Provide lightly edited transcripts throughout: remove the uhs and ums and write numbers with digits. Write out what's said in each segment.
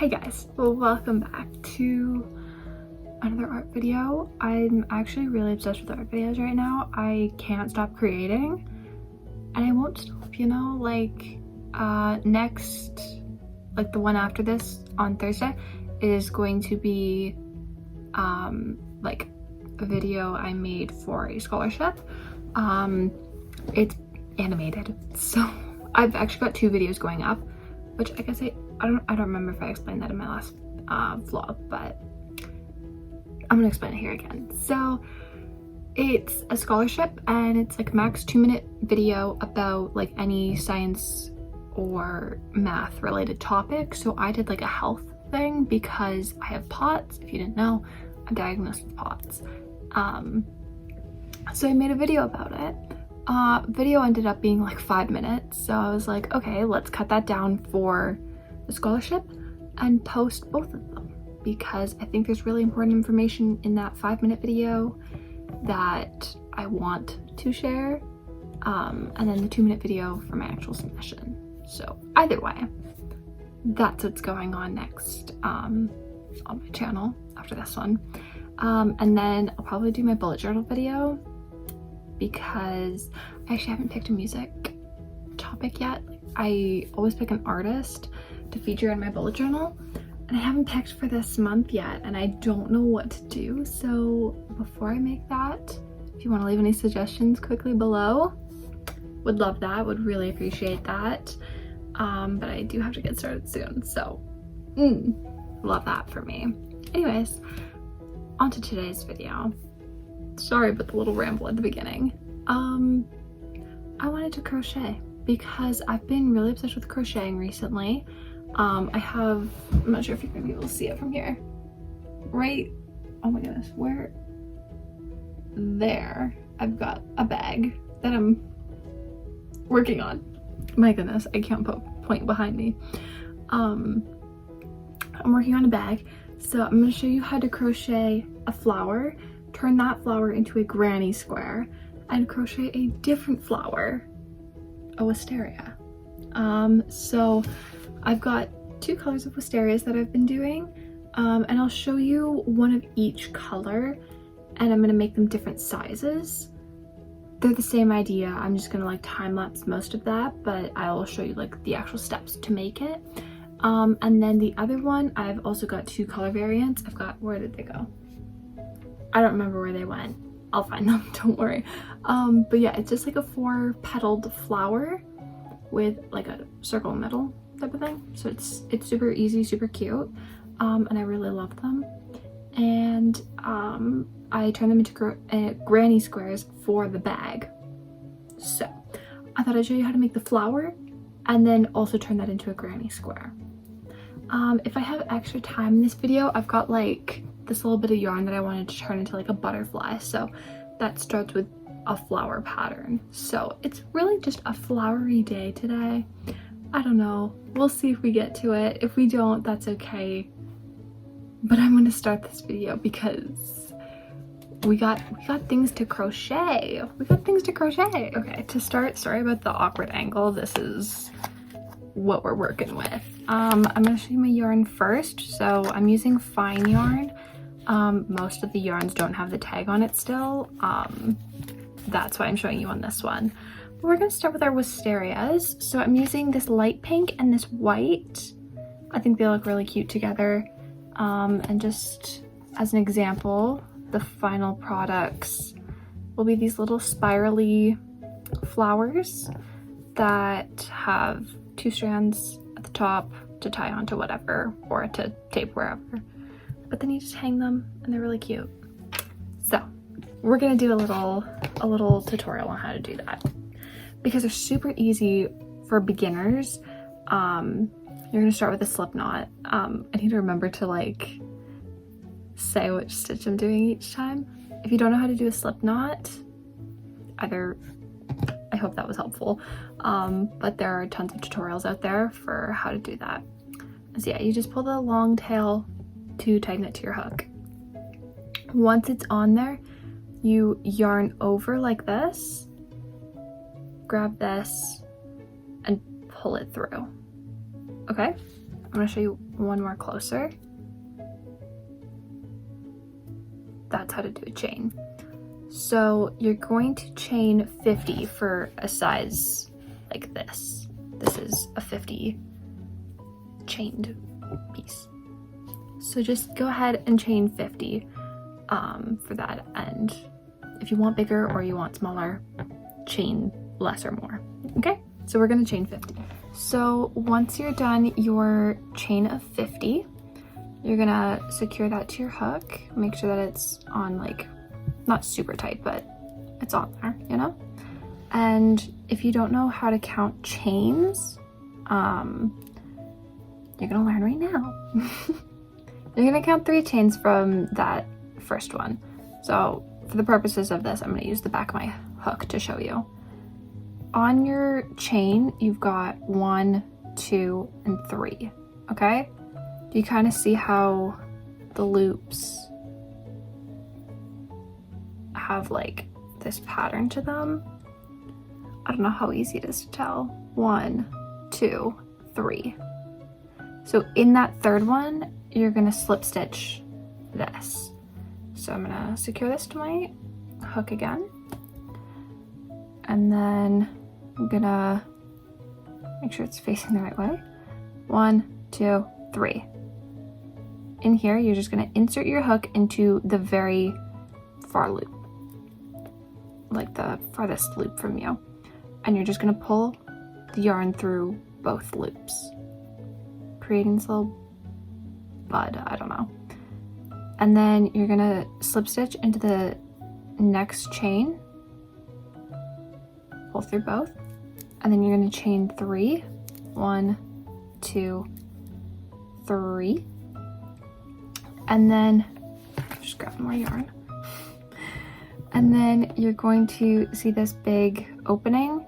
Hi guys, well, welcome back to another art video. I'm actually really obsessed with art videos right now. I can't stop creating and I won't stop, you know, next, the one after this on Thursday is going to be like a video I made for a scholarship. It's animated, so I've actually got 2 videos going up, which I guess I don't remember if I explained that in my last vlog, but I'm gonna explain it here again. So it's a scholarship and it's like max 2-minute video about like any science or math related topic. So I did like a health thing because I have POTS. If you didn't know, I'm diagnosed with POTS. So I made a video about it. Video ended up being like 5 minutes, so I was like, okay, let's cut that down for the scholarship and post both of them because I think there's really important information in that 5-minute video that I want to share, and then the 2-minute video for my actual submission. So either way, that's what's going on next on my channel after this one. And then I'll probably do my bullet journal video because I actually haven't picked a music topic yet. I always pick an artist to feature in my bullet journal and I haven't picked for this month yet and I don't know what to do. So before I make that, if you want to leave any suggestions quickly below, would love that, would really appreciate that. But I do have to get started soon, so love that for me. Anyways, on to today's video. Sorry about the little ramble at the beginning. I wanted to crochet because I've been really obsessed with crocheting recently. I'm not sure if you're gonna be able to see it from here. Right, oh my goodness, where? There, I've got a bag that I'm working on. My goodness, I can't point behind me. I'm working on a bag, so I'm gonna show you how to crochet a flower, turn that flower into a granny square, and crochet a different flower, a wisteria. So I've got 2 colors of wisterias that I've been doing, and I'll show you one of each color, and I'm gonna make them different sizes. They're the same idea, I'm just gonna like time lapse most of that, but I will show you like the actual steps to make it. And then the other one, I've also got 2 color variants. Where did they go? I don't remember where they went. I'll find them, don't worry. But yeah, it's just like a 4-petaled flower with like a circle middle type of thing. So it's super easy, super cute, and I really love them. And I turn them into granny squares for the bag. So I thought I'd show you how to make the flower and then also turn that into a granny square. If I have extra time in this video, I've got like this little bit of yarn that I wanted to turn into like a butterfly, so that starts with a flower pattern. So it's really just a flowery day today. I don't know, we'll see if we get to it. If we don't, that's okay, but I'm going to start this video because we got things to crochet. Okay, to start, sorry about the awkward angle, this is what we're working with. I'm going to show you my yarn first. So I'm using fine yarn. Most of the yarns don't have the tag on it still. That's why I'm showing you on this one. But we're going to start with our wisterias. So I'm using this light pink and this white. I think they look really cute together. And just as an example, the final products will be these little spirally flowers that have 2 strands at the top to tie onto whatever or to tape wherever. But then you just hang them and they're really cute. So we're gonna do a little tutorial on how to do that because they're super easy for beginners. You're gonna start with a slip knot. I need to remember to like say which stitch I'm doing each time. If you don't know how to do a slip knot, I hope that was helpful, but there are tons of tutorials out there for how to do that. So yeah, you just pull the long tail to tighten it to your hook. Once it's on there, you yarn over like this, grab this, and pull it through. Okay, I'm gonna show you one more closer. That's how to do a chain. So you're going to chain 50 for a size like this. This is a 50 chained piece. So just go ahead and chain 50 for that, and if you want bigger or you want smaller, chain less or more. Okay, so we're gonna chain 50. So once you're done your chain of 50, you're gonna secure that to your hook. Make sure that it's on, like, not super tight, but it's on there, you know? And if you don't know how to count chains, you're gonna learn right now. You're gonna count 3 chains from that first one. So for the purposes of this, I'm gonna use the back of my hook to show you. On your chain, you've got 1, 2, and 3, okay? Do you kind of see how the loops have like this pattern to them? I don't know how easy it is to tell. 1, 2, 3. So in that third one, you're gonna slip stitch this. So I'm gonna secure this to my hook again. And then I'm gonna make sure it's facing the right way. 1, 2, 3. In here, you're just gonna insert your hook into the very far loop, like the farthest loop from you. And you're just gonna pull the yarn through both loops, creating this little bud, I don't know. And then you're gonna slip stitch into the next chain, pull through both, and then you're gonna chain 3. 1, 2, 3. And then, just grab more yarn. And then you're going to see this big opening.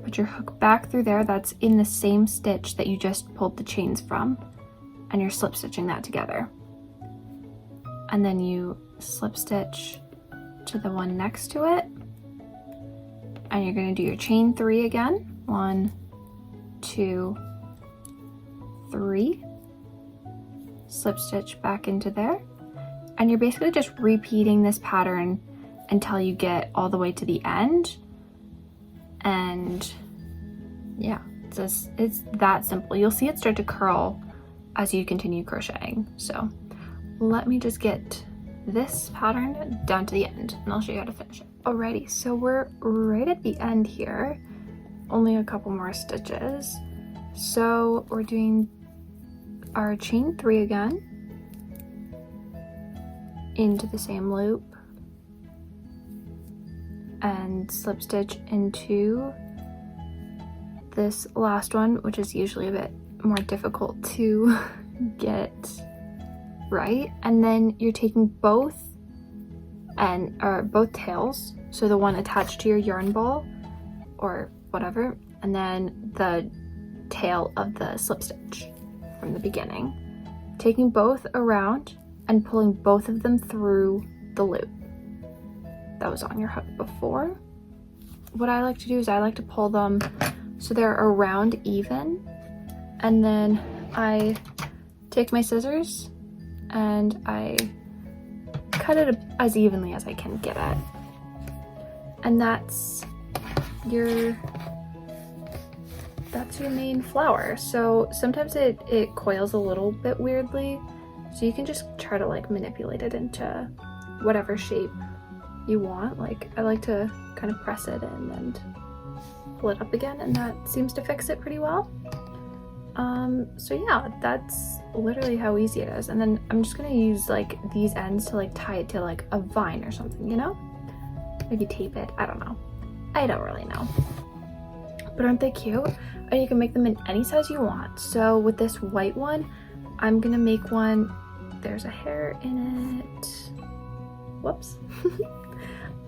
Put your hook back through there. That's in the same stitch that you just pulled the chains from. And you're slip stitching that together. And then you slip stitch to the one next to it. And you're going to do your chain 3 again. 1, 2, 3. Slip stitch back into there. And you're basically just repeating this pattern until you get all the way to the end. And yeah, it's that simple. You'll see it start to curl as you continue crocheting. So let me just get this pattern down to the end and I'll show you how to finish it. Alrighty, so we're right at the end here. Only a couple more stitches. So we're doing our chain 3 again into the same loop and slip stitch into this last one, which is usually a bit more difficult to get right. And then you're taking both tails, so the one attached to your yarn ball or whatever, and then the tail of the slip stitch from the beginning, taking both around and pulling both of them through the loop that was on your hook before. What I like to do is I like to pull them so they're around even, and then I take my scissors and I cut it as evenly as I can get it. And that's your main flower. So sometimes it coils a little bit weirdly, so you can just try to like manipulate it into whatever shape you want. Like I like to kind of press it in and pull it up again, and that seems to fix it pretty well. So yeah, that's literally how easy it is. And then I'm just gonna use like these ends to like tie it to like a vine or something, you know? Maybe tape it, I don't know. I don't really know. But aren't they cute? And you can make them in any size you want. So with this white one, I'm gonna make one, there's a hair in it. Whoops.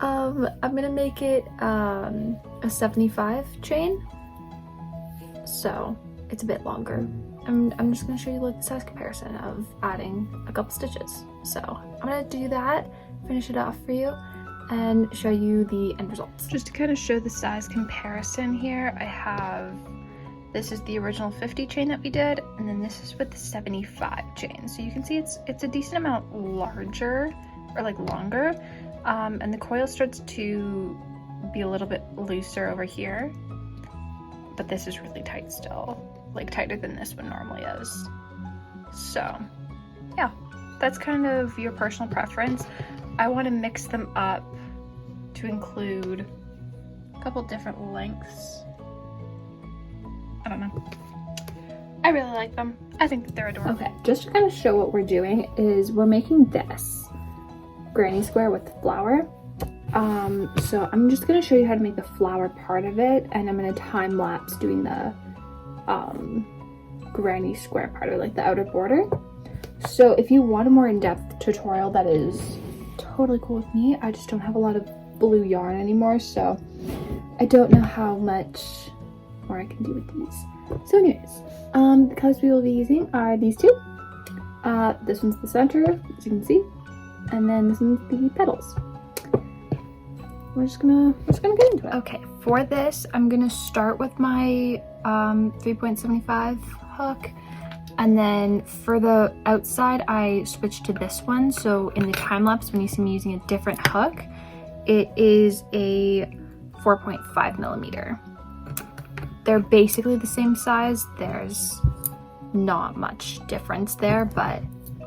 I'm gonna make it a 75 chain. So it's a bit longer. I'm just gonna show you like the size comparison of adding a couple stitches. So I'm gonna do that, finish it off for you, and show you the end results. Just to kind of show the size comparison here, I have This is the original 50 chain that we did, and then this is with the 75 chain. So you can see it's a decent amount larger, or like longer, and the coil starts to be a little bit looser over here, but this is really tight still, like tighter than this one normally is. So yeah, that's kind of your personal preference. I want to mix them up to include a couple different lengths. I don't know. I really like them. I think that they're adorable. Okay, just to kind of show what we're doing is we're making this granny square with flower. So I'm just gonna show you how to make the flower part of it, and I'm gonna time lapse doing the granny square part, or like the outer border. So if you want a more in-depth tutorial, that is totally cool with me. I just don't have a lot of blue yarn anymore, so I don't know how much more I can do with these. So anyways, the colors we will be using are these two. This one's the center, as you can see, and then this one's the petals. We're just gonna get into it. Okay, for this, I'm gonna start with my 3.75 hook, and then for the outside, I switched to this one. So in the time lapse, when you see me using a different hook, it is a 4.5 millimeter. They're basically the same size. There's not much difference there, but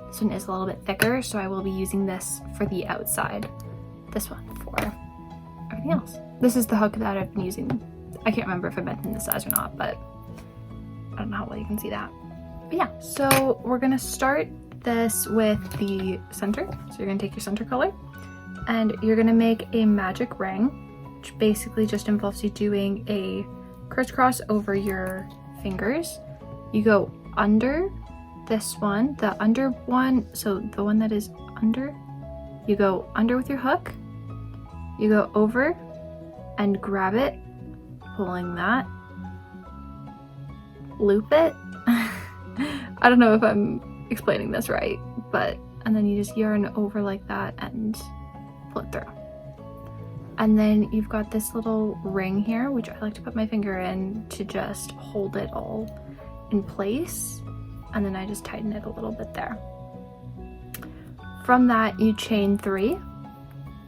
this one is a little bit thicker, so I will be using this for the outside. This one for everything else. This is the hook that I've been using. I can't remember if I mentioned the size or not, but I don't know how well you can see that. But yeah, so we're gonna start this with the center. So you're gonna take your center color and you're gonna make a magic ring, which basically just involves you doing a crisscross over your fingers. You go under this one, the under one, so the one that is under, you go under with your hook, you go over and grab it, pulling that, loop it. I don't know if I'm explaining this right, but, and then you just yarn over like that and pull it through. And then you've got this little ring here, which I like to put my finger in to just hold it all in place. And then I just tighten it a little bit there. From that, you chain 3.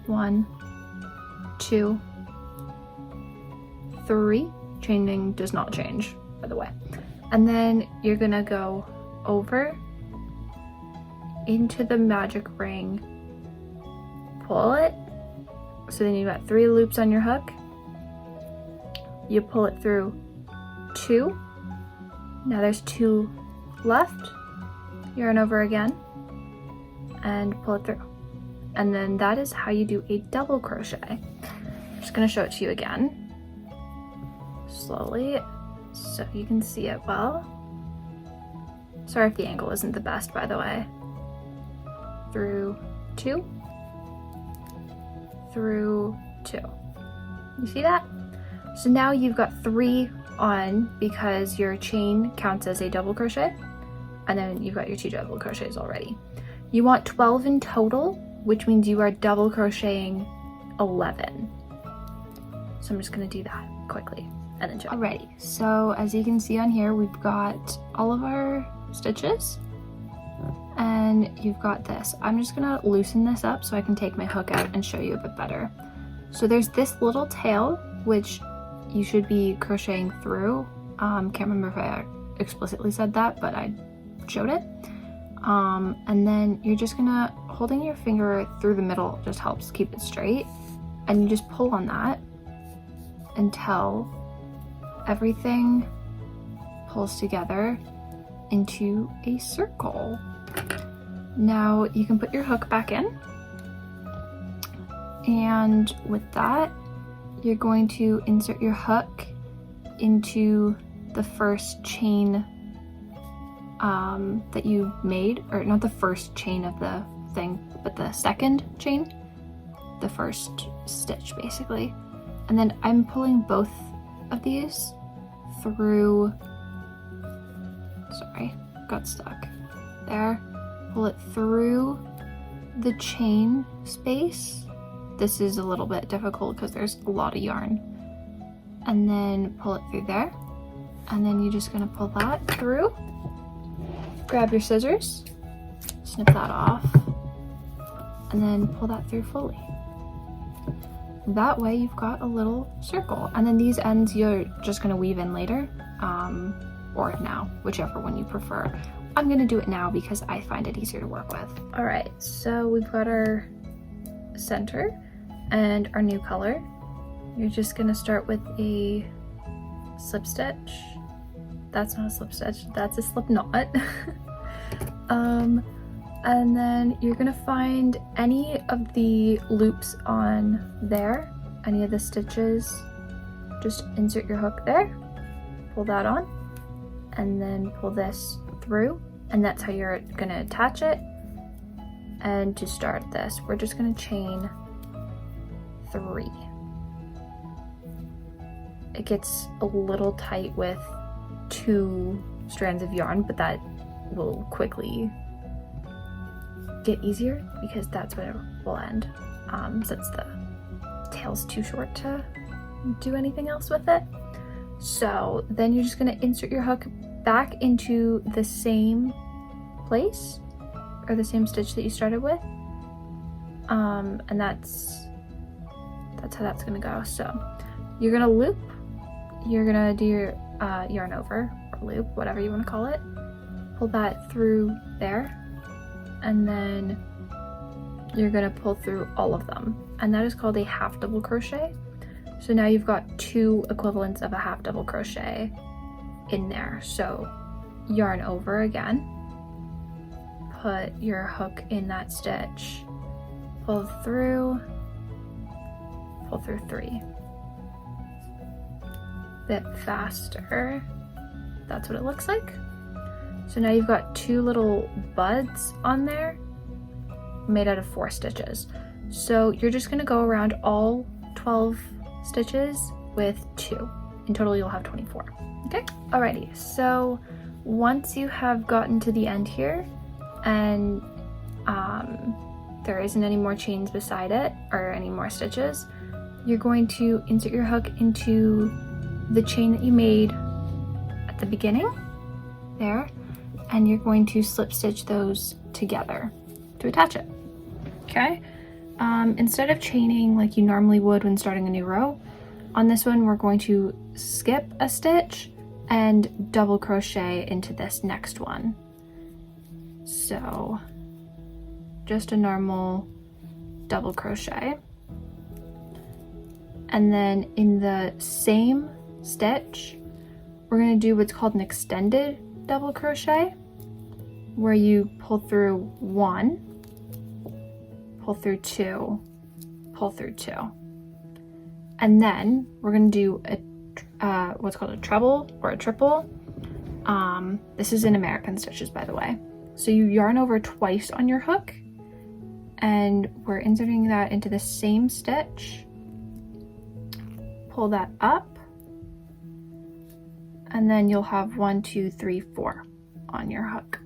1, 2, 3. Chaining does not change, by the way. And then you're gonna go over into the magic ring, pull it. So then you've got 3 loops on your hook. You pull it through 2. Now there's 2 left. Yarn over again and pull it through. And then that is how you do a double crochet. I'm just gonna show it to you again, slowly, so you can see it well. Sorry if the angle isn't the best, by the way. Through 2. Through 2. You see that? So now you've got 3 on because your chain counts as a double crochet, and then you've got your 2 double crochets already. You want 12 in total, which means you are double crocheting 11. So I'm just gonna do that quickly and then show. Alrighty, so as you can see on here, we've got all of our stitches, and you've got this. I'm just gonna loosen this up so I can take my hook out and show you a bit better. So there's this little tail, which you should be crocheting through. Can't remember if I explicitly said that, but I showed it. And then you're just gonna, holding your finger through the middle just helps keep it straight, and you just pull on that until everything pulls together into a circle. Now you can put your hook back in, and with that you're going to insert your hook into the first chain that you made, or not the first chain of the thing, but the second chain, the first stitch basically. And then I'm pulling both of these through, sorry, got stuck there. Pull it through the chain space. This is a little bit difficult because there's a lot of yarn. And then pull it through there. and then you're just gonna pull that through. Grab your scissors, snip that off, and then pull that through fully. That way you've got a little circle, and then these ends you're just gonna weave in later, or now, whichever one you prefer. I'm gonna do it now because I find it easier to work with. All right, so we've got our center and our new color. You're just gonna start with a slip stitch. That's not a slip stitch, that's a slip knot. And then you're gonna find any of the loops on there, any of the stitches, just insert your hook there, pull that on, and then pull this through, and that's how you're gonna attach it. And to start this, we're just gonna chain 3. It gets a little tight with 2 strands of yarn, but that will quickly get easier because that's what it will end, since the tail's too short to do anything else with it. So then you're just gonna insert your hook back into the same place, or the same stitch that you started with, and that's how that's gonna go. So you're gonna loop, you're gonna do your yarn over, or loop, whatever you want to call it, pull that through there, and then you're gonna pull through all of them, and that is called a half double crochet. So now you've got 2 equivalents of a half double crochet in there. So yarn over again, put your hook in that stitch, pull through 3. Bit faster, that's what it looks like. So now you've got 2 little buds on there made out of 4 stitches. So you're just gonna go around all 12 stitches with 2. In total you'll have 24, okay? Alrighty, so once you have gotten to the end here, and there isn't any more chains beside it, or any more stitches, you're going to insert your hook into the chain that you made at the beginning, there, and you're going to slip stitch those together to attach it, okay? Instead of chaining like you normally would when starting a new row, on this one we're going to skip a stitch and double crochet into this next one. So just a normal double crochet, and then in the same stitch we're going to do what's called an extended double crochet, where you pull through 1, pull through 2, pull through 2, and then we're going to do a what's called a treble or a triple. This is in American stitches, by the way. So you yarn over twice on your hook, and we're inserting that into the same stitch, pull that up, and then you'll have 1, 2, 3, 4 on your hook.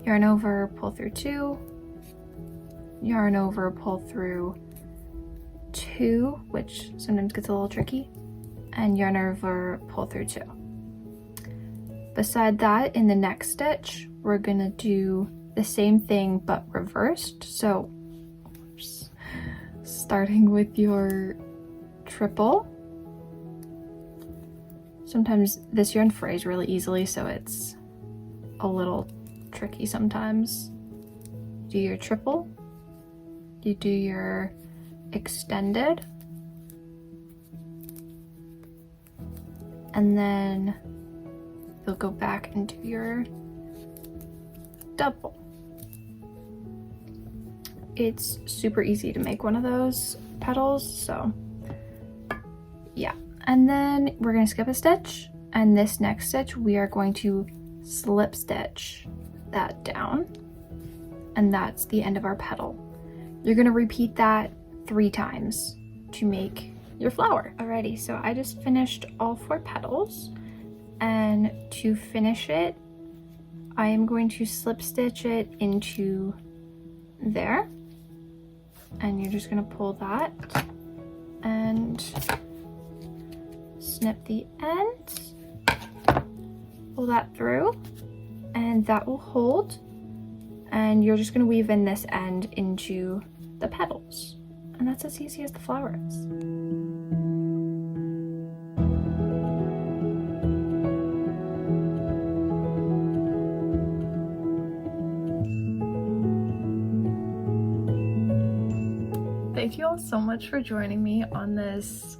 Yarn over, pull through 2, yarn over, pull through 2, which sometimes gets a little tricky, and yarn over, pull through 2. Beside that, in the next stitch, we're gonna do the same thing but reversed. So starting with your triple. Sometimes this yarn frays really easily, so it's a little tricky sometimes. Do your triple, you do your extended, and then you'll go back into your double. It's super easy to make one of those petals, so yeah. And then we're going to skip a stitch, and this next stitch we are going to slip stitch that down, and that's the end of our petal. You're going to repeat that 3 times to make your flower. Alrighty, so I just finished all 4 petals, and to finish it I am going to slip stitch it into there, and you're just going to pull that and snip the ends pull that through, and that will hold, and you're just going to weave in this end into the petals, and that's as easy as the flower is. Thank you all so much for joining me on this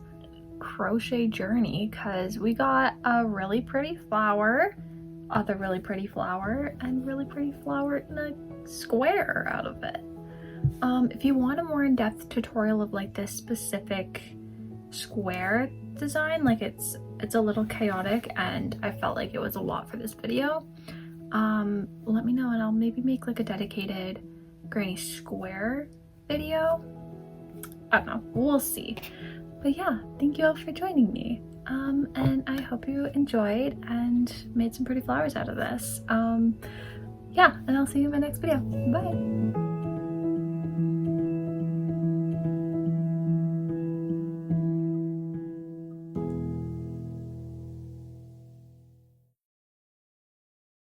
crochet journey, because we got a really pretty flower, other really pretty flower, and really pretty flower in a square out of it. If you want a more in-depth tutorial of like this specific square design, like it's a little chaotic and I felt like it was a lot for this video, let me know and I'll maybe make like a dedicated granny square video. I don't know, we'll see. But yeah, thank you all for joining me. And I hope you enjoyed and made some pretty flowers out of this. Yeah, and I'll see you in my next video. Bye!